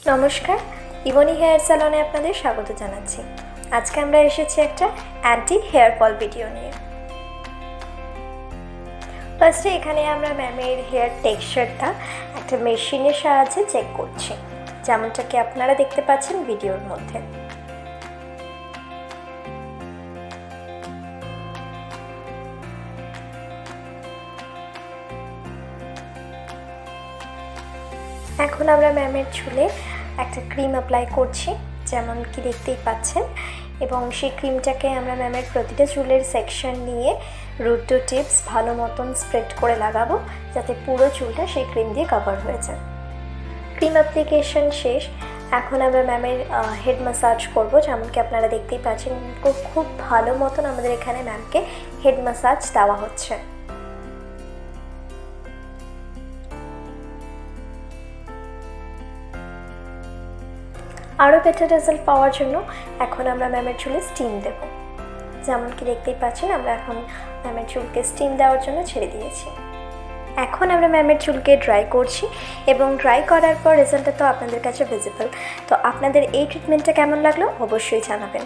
নমস্কার, ইভনি হেয়ার স্যালনে আপনাদের স্বাগত জানাচ্ছি। আজকে আমরা এসেছি একটা অ্যান্টি হেয়ার ফল ভিডিও নিয়ে। ফার্স্টে এখানে আমরা ম্যামের হেয়ার টেক্সচারটা একটা মেশিনের সাহায্যে চেক করছি, যেমনটাকে আপনারা দেখতে পাচ্ছেন ভিডিওর মধ্যে। এখন আমরা ম্যামের চুলে একটা ক্রিম অ্যাপ্লাই করছি, যেমন কি দেখতেই পাচ্ছেন, এবং সেই ক্রিমটাকে আমরা ম্যামের প্রতিটা চুলের সেকশন নিয়ে রুট টু টিপস ভালো মতন স্প্রেড করে লাগাবো, যাতে পুরো চুলটা সেই ক্রিম দিয়ে কভার হয়ে যায়। ক্রিম অ্যাপ্লিকেশন শেষ। এখন আমরা ম্যামের হেড ম্যাসাজ করবো, যেমনকি আপনারা দেখতেই পাচ্ছেন খুব ভালো মতন আমাদের এখানে ম্যামকে হেড ম্যাসাজ দেওয়া হচ্ছে। আরও বেটার রেজাল্ট পাওয়ার জন্য এখন আমরা ম্যামের চুলে স্টিম দেব, যেমন কি দেখতেই পাচ্ছেন আমরা এখন ম্যামের চুলকে স্টিম দেওয়ার জন্য ছেড়ে দিয়েছি। এখন আমরা ম্যামের চুলকে ড্রাই করছি, এবং ড্রাই করার পর রেজাল্টটা তো আপনাদের কাছে ভিজিবল। তো আপনাদের এই ট্রিটমেন্টটা কেমন লাগলো অবশ্যই জানাবেন।